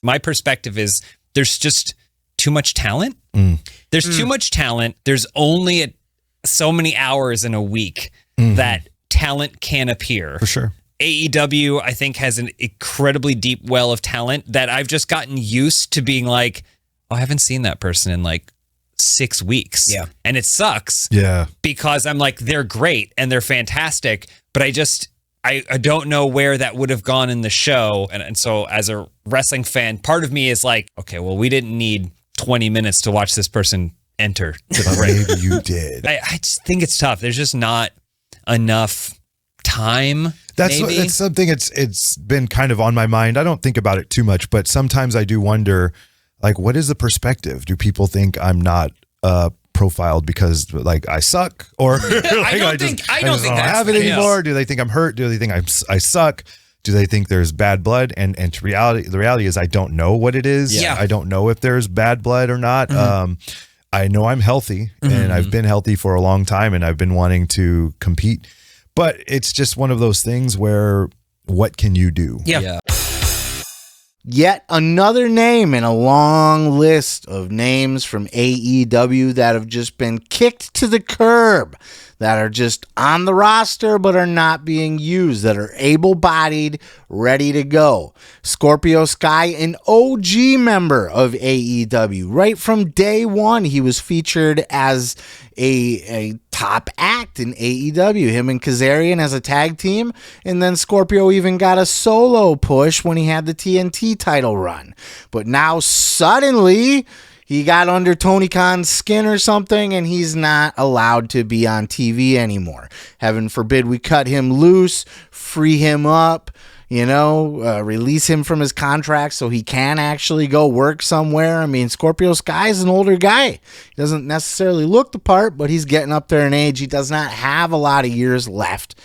My perspective is there's just too much talent. There's too much talent. There's only so many hours in a week that talent can appear. For sure. AEW, I think, has an incredibly deep well of talent that I've just gotten used to being like, oh, I haven't seen that person in like 6 weeks. Yeah. And it sucks. Yeah. Because I'm like, they're great and they're fantastic, but I don't know where that would have gone in the show. And so as a wrestling fan, part of me is like, okay, well, we didn't need 20 minutes to watch this person enter to the ring. Maybe you did. I just think it's tough. There's just not enough time. That's something it's been kind of on my mind. I don't think about it too much, but sometimes I do wonder, like, what is the perspective? Do people think I'm not profiled because like I suck, or like, I don't think that's have it anymore? Do they think I'm hurt? Do they think I suck? Do they think there's bad blood? And the reality is I don't know what it is. Yeah. I don't know if there's bad blood or not. I know I'm healthy and I've been healthy for a long time and I've been wanting to compete, but it's just one of those things where what can you do? Yeah. Yet another name in a long list of names from AEW that have just been kicked to the curb, that are just on the roster but are not being used, that are able-bodied, ready to go. Scorpio Sky, an OG member of AEW. Right from day one, he was featured as a top act in AEW, him and Kazarian as a tag team, and then Scorpio even got a solo push when he had the TNT title run. But now suddenly he got under Tony Khan's skin or something, and he's not allowed to be on TV anymore. Heaven forbid we cut him loose, free him up, release him from his contract so he can actually go work somewhere. I mean, Scorpio Sky is an older guy. He doesn't necessarily look the part, but he's getting up there in age. He does not have a lot of years left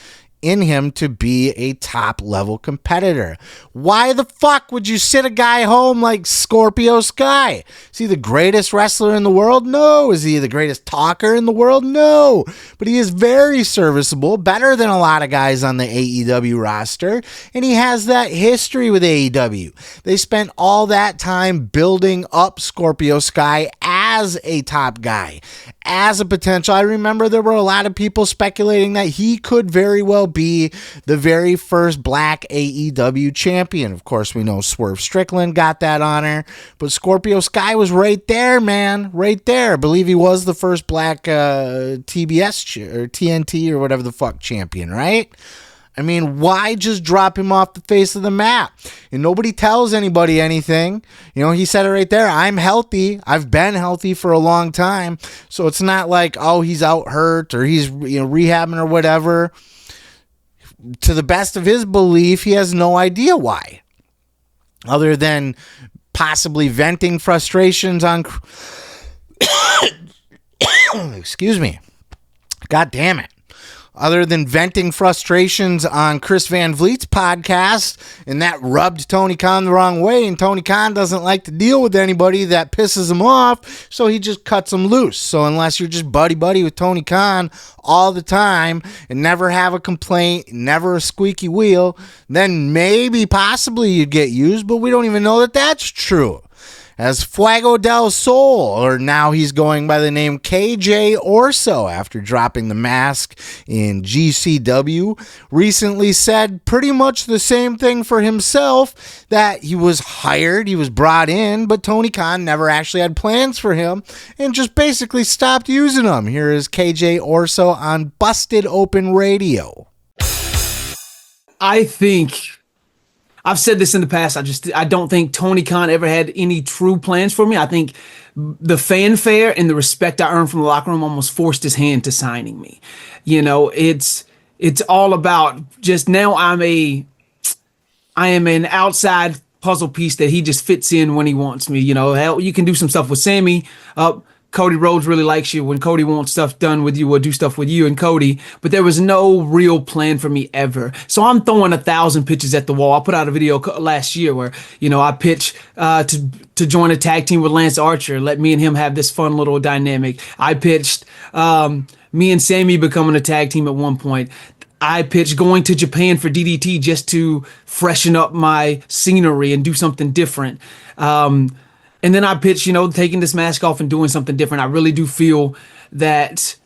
in him to be a top level competitor. Why the fuck would you sit a guy home like Scorpio Sky? Is he the greatest wrestler in the world? No. Is he the greatest talker in the world? No. But he is very serviceable, better than a lot of guys on the AEW roster, and he has that history with AEW. They spent all that time building up Scorpio Sky as a top guy, as a potential. I remember there were a lot of people speculating that he could very well be the very first black AEW champion. Of course, we know Swerve Strickland got that honor, but Scorpio Sky was right there, man, right there. I believe he was the first black TBS or TNT or whatever the fuck champion, right? I mean, why just drop him off the face of the map? And nobody tells anybody anything. He said it right there. I'm healthy. I've been healthy for a long time. So it's not like, oh, he's out hurt or he's rehabbing or whatever. To the best of his belief, he has no idea why. Other than possibly venting frustrations on... Excuse me. God damn it. Other than venting frustrations on Chris Van Vliet's podcast, and that rubbed Tony Khan the wrong way, and Tony Khan doesn't like to deal with anybody that pisses him off, so he just cuts them loose. So unless you're just buddy-buddy with Tony Khan all the time and never have a complaint, never a squeaky wheel, then maybe, possibly you'd get used, but we don't even know that that's true. As Fuego Del Sol, or now he's going by the name KJ Orso after dropping the mask in GCW, recently said pretty much the same thing for himself, that he was hired, he was brought in, but Tony Khan never actually had plans for him and just basically stopped using him. Here is KJ Orso on Busted Open Radio. I think... I've said this in the past. I don't think Tony Khan ever had any true plans for me. I think the fanfare and the respect I earned from the locker room almost forced his hand to signing me. It's all about just now I am an outside puzzle piece that he just fits in when he wants me. Hell, you can do some stuff with Sammy. Cody Rhodes really likes you. When Cody wants stuff done with you, we'll do stuff with you and Cody. But there was no real plan for me ever. So I'm throwing 1,000 pitches at the wall. I put out a video last year where, I pitch to join a tag team with Lance Archer. Let me and him have this fun little dynamic. I pitched me and Sammy becoming a tag team at one point. I pitched going to Japan for DDT just to freshen up my scenery and do something different. And then I pitched, taking this mask off and doing something different. I really do feel that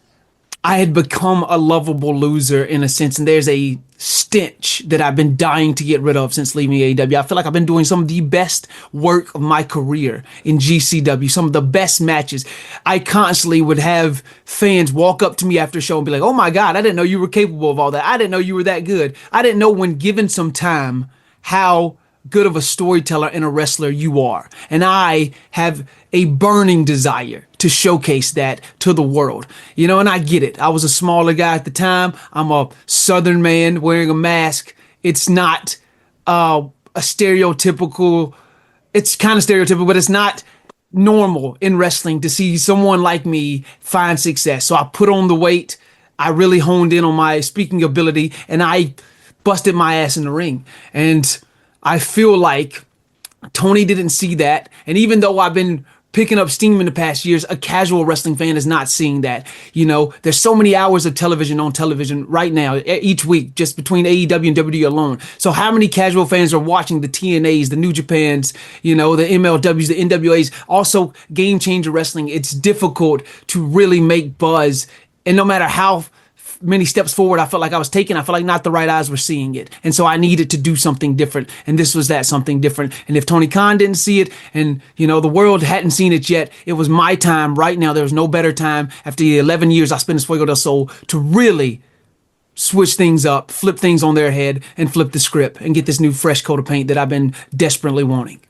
I had become a lovable loser in a sense, and there's a stench that I've been dying to get rid of since leaving AEW. I feel like I've been doing some of the best work of my career in GCW, some of the best matches. I constantly would have fans walk up to me after a show and be like, "Oh my God, I didn't know you were capable of all that. I didn't know you were that good. I didn't know when given some time how good of a storyteller and a wrestler you are." And I have a burning desire to showcase that to the world, and I get it. I was a smaller guy at the time. I'm a Southern man wearing a mask. It's not a stereotypical, it's kind of stereotypical, but it's not normal in wrestling to see someone like me find success. So I put on the weight. I really honed in on my speaking ability, and I busted my ass in the ring. And I feel like Tony didn't see that. And even though I've been picking up steam in the past years, a casual wrestling fan is not seeing that. There's so many hours of television on television right now, each week, just between AEW and WWE alone. So how many casual fans are watching the TNAs, the New Japans, the MLWs, the NWAs, also Game Changer Wrestling? It's difficult to really make buzz. And no matter how many steps forward I felt like I was taking, I felt like not the right eyes were seeing it. And so I needed to do something different. And this was that something different. And if Tony Khan didn't see it and, the world hadn't seen it yet, it was my time right now. There was no better time after the 11 years I spent as Fuego Del Sol to really switch things up, flip things on their head, and flip the script and get this new fresh coat of paint that I've been desperately wanting.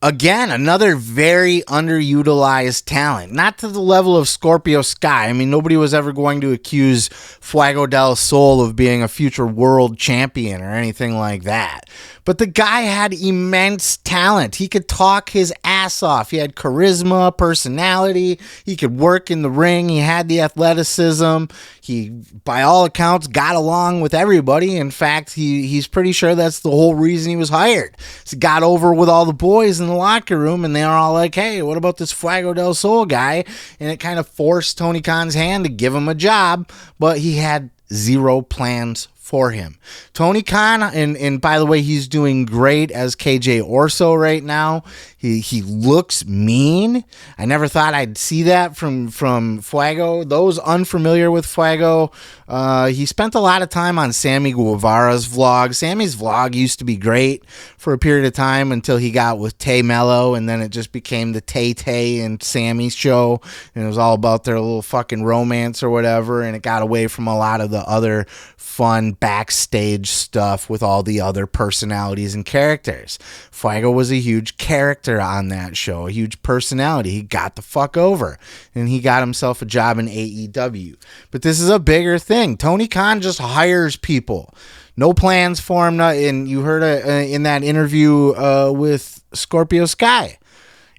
Again, another very underutilized talent. Not to the level of Scorpio Sky. I mean, nobody was ever going to accuse Fuego del Sol of being a future world champion or anything like that. But the guy had immense talent. He could talk his ass off. He had charisma, personality. He could work in the ring. He had the athleticism. He, by all accounts, got along with everybody. In fact, he's pretty sure that's the whole reason he was hired. He got over with all the boys in the locker room, and they were all like, "Hey, what about this Fuego del Sol guy?" And it kind of forced Tony Khan's hand to give him a job, but he had zero plans for him. Tony Khan, and by the way, he's doing great as KJ Orso right now. He looks mean. I never thought I'd see that from Fuego. Those unfamiliar with Fuego, he spent a lot of time on Sammy Guevara's vlog. Sammy's vlog used to be great for a period of time until he got with Tay Mello, and then it just became the Tay and Sammy show, and it was all about their little fucking romance or whatever, and it got away from a lot of the other fun backstage stuff with all the other personalities and characters. Fuego was a huge character on that show, a huge personality. He got the fuck over, and he got himself a job in AEW. But this is a bigger thing. Tony Khan just hires people. No plans for him. And you heard in that interview with Scorpio Sky.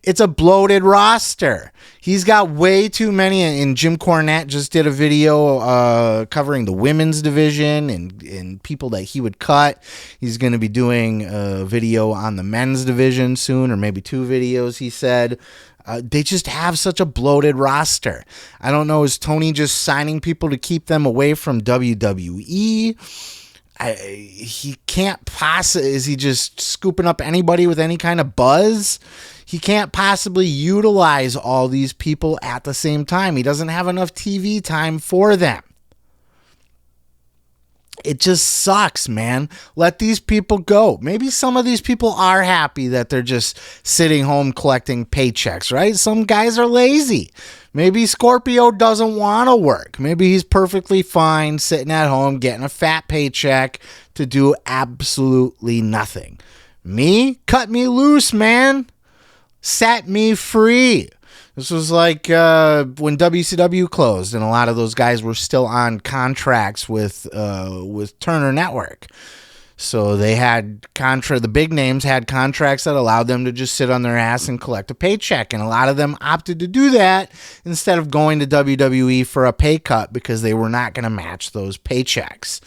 It's a bloated roster. He's got way too many, and Jim Cornette just did a video covering the women's division and people that he would cut. He's going to be doing a video on the men's division soon, or maybe 2 videos, he said. They just have such a bloated roster. I don't know, is Tony just signing people to keep them away from WWE? He can't possibly, is he just scooping up anybody with any kind of buzz? He can't possibly utilize all these people at the same time. He doesn't have enough TV time for them. It just sucks, man. Let these people go. Maybe some of these people are happy that they're just sitting home collecting paychecks, right? Some guys are lazy. Maybe Scorpio doesn't want to work. Maybe he's perfectly fine sitting at home getting a fat paycheck to do absolutely nothing. Me? Cut me loose, man. Set me free. This was like when WCW closed, and a lot of those guys were still on contracts with Turner Network. So they had the big names had contracts that allowed them to just sit on their ass and collect a paycheck, and a lot of them opted to do that instead of going to WWE for a pay cut because they were not going to match those paychecks.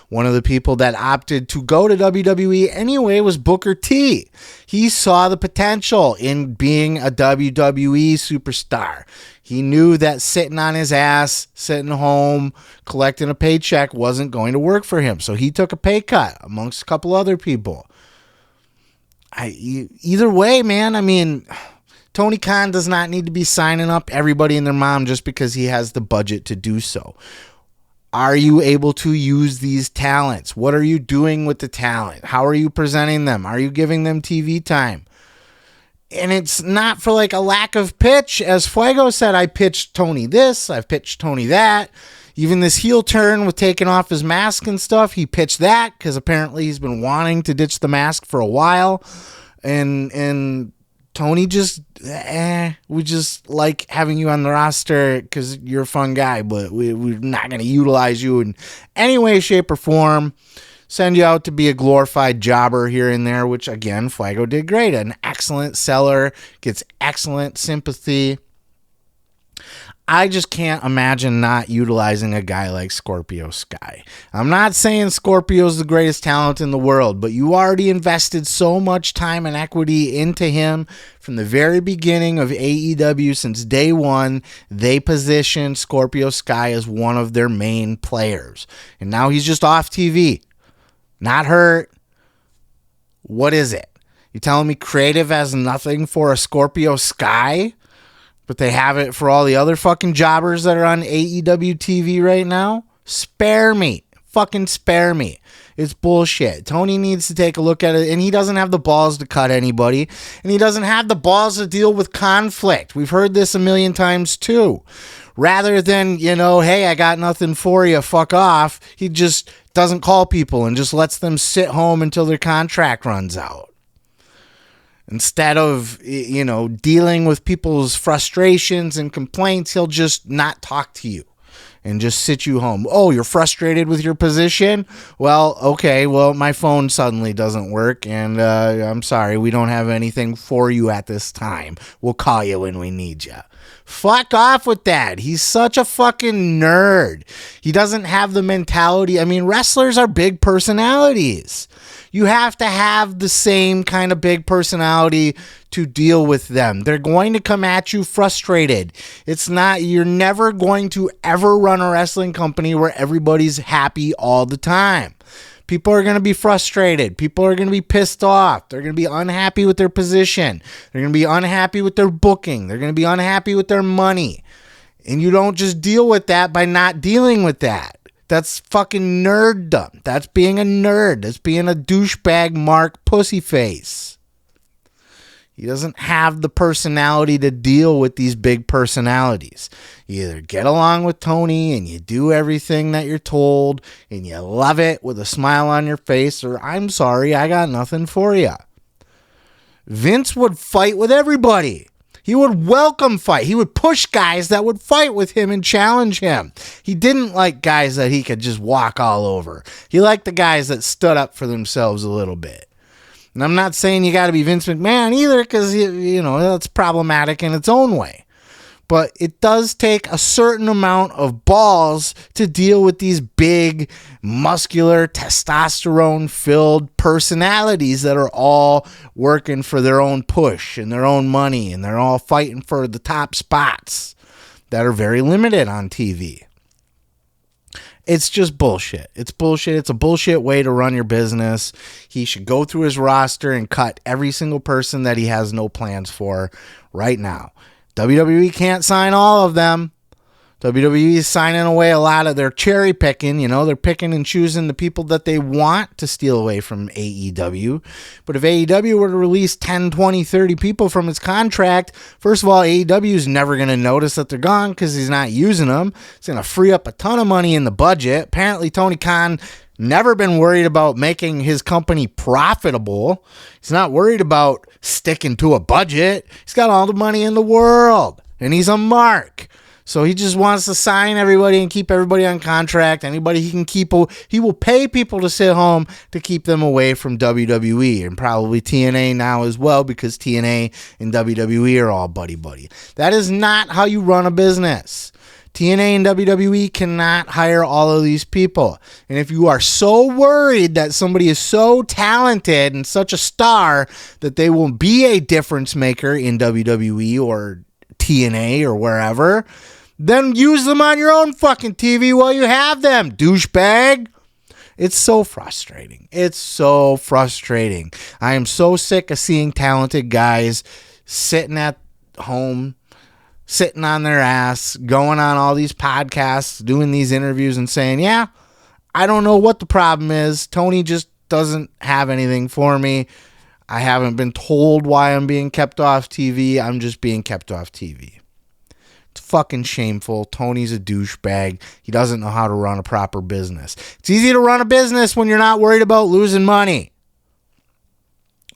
One of the people that opted to go to WWE anyway was Booker T. He saw the potential in being a WWE superstar. He knew that sitting on his ass, sitting home, collecting a paycheck wasn't going to work for him. So he took a pay cut amongst a couple other people. Either way, man, I mean, Tony Khan does not need to be signing up everybody and their mom just because he has the budget to do so. Are you able to use these talents? What are you doing with the talent? How are you presenting them? Are you giving them TV time? And it's not for like a lack of pitch. As Fuego said, I pitched Tony this, I've pitched Tony that. Even this heel turn with taking off his mask and stuff, he pitched that because apparently he's been wanting to ditch the mask for a while. And Tony just, we just like having you on the roster because you're a fun guy, but we're not going to utilize you in any way, shape, or form. Send you out to be a glorified jobber here and there, which, again, Fuego did great. An excellent seller, gets excellent sympathy. I just can't imagine not utilizing a guy like Scorpio Sky. I'm not saying Scorpio's the greatest talent in the world, but you already invested so much time and equity into him from the very beginning of AEW. Since day one, they positioned Scorpio Sky as one of their main players. And now he's just off TV. Not hurt. What is it? You telling me creative has nothing for a Scorpio Sky? But they have it for all the other fucking jobbers that are on AEW TV right now? Spare me. Fucking spare me. It's bullshit. Tony needs to take a look at it, and he doesn't have the balls to cut anybody, and he doesn't have the balls to deal with conflict. We've heard this a million times too. Rather than, hey, I got nothing for you, fuck off, he just doesn't call people and just lets them sit home until their contract runs out. Instead of, dealing with people's frustrations and complaints, he'll just not talk to you and just sit you home. Oh, you're frustrated with your position? Well, okay, my phone suddenly doesn't work, and I'm sorry, we don't have anything for you at this time. We'll call you when we need you. Fuck off with that. He's such a fucking nerd. He doesn't have the mentality. I mean, wrestlers are big personalities. You have to have the same kind of big personality to deal with them. They're going to come at you frustrated. You're never going to ever run a wrestling company where everybody's happy all the time. People are going to be frustrated. People are going to be pissed off. They're going to be unhappy with their position. They're going to be unhappy with their booking. They're going to be unhappy with their money. And you don't just deal with that by not dealing with that. That's fucking nerddom. That's being a nerd. That's being a douchebag Mark Pussyface. He doesn't have the personality to deal with these big personalities. You either get along with Tony and you do everything that you're told and you love it with a smile on your face, or I'm sorry, I got nothing for you. Vince would fight with everybody. He would welcome fight. He would push guys that would fight with him and challenge him. He didn't like guys that he could just walk all over. He liked the guys that stood up for themselves a little bit. And I'm not saying you got to be Vince McMahon either, because, that's problematic in its own way. But it does take a certain amount of balls to deal with these big, muscular, testosterone-filled personalities that are all working for their own push and their own money, and they're all fighting for the top spots that are very limited on TV. It's just bullshit. It's bullshit. It's a bullshit way to run your business. He should go through his roster and cut every single person that he has no plans for right now. WWE can't sign all of them. WWE is signing away a lot of their cherry picking. They're picking and choosing the people that they want to steal away from AEW. But if AEW were to release 10, 20, 30 people from its contract, first of all, AEW is never going to notice that they're gone because he's not using them. It's going to free up a ton of money in the budget. Apparently, Tony Khan never been worried about making his company profitable. He's not worried about sticking to a budget. He's got all the money in the world, and he's a mark. So he just wants to sign everybody and keep everybody on contract. Anybody he can keep, he will pay people to sit home to keep them away from WWE and probably TNA now as well, because TNA and WWE are all buddy-buddy. That is not how you run a business. TNA and WWE cannot hire all of these people. And if you are so worried that somebody is so talented and such a star that they will be a difference maker in WWE or TNA or wherever, then use them on your own fucking TV while you have them, douchebag. It's so frustrating. It's so frustrating. I am so sick of seeing talented guys sitting at home, sitting on their ass, going on all these podcasts, doing these interviews and saying, yeah, I don't know what the problem is. Tony just doesn't have anything for me. I haven't been told why I'm being kept off TV. I'm just being kept off TV. It's fucking shameful. Tony's a douchebag. He doesn't know how to run a proper business. It's easy to run a business when you're not worried about losing money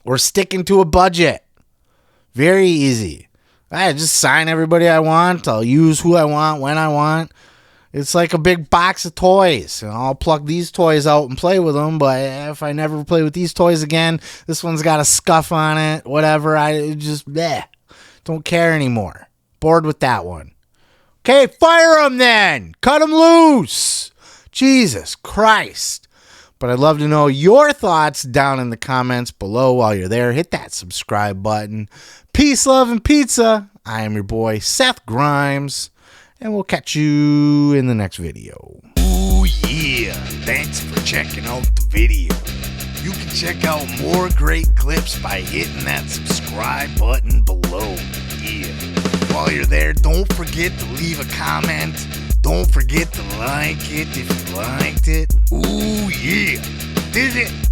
or sticking to a budget. Very easy. I just sign everybody I want. I'll use who I want when I want. It's like a big box of toys. And I'll pluck these toys out and play with them. But if I never play with these toys again, this one's got a scuff on it, whatever. I just don't care anymore. Bored with that one. Okay, fire them then. Cut them loose. Jesus Christ. But I'd love to know your thoughts down in the comments below. While you're there, hit that subscribe button. Peace, love, and pizza. I am your boy, Seth Grimes, and we'll catch you in the next video. Ooh, yeah. Thanks for checking out the video. You can check out more great clips by hitting that subscribe button below. Yeah. While you're there, don't forget to leave a comment. Don't forget to like it if you liked it. Ooh, yeah. Did it.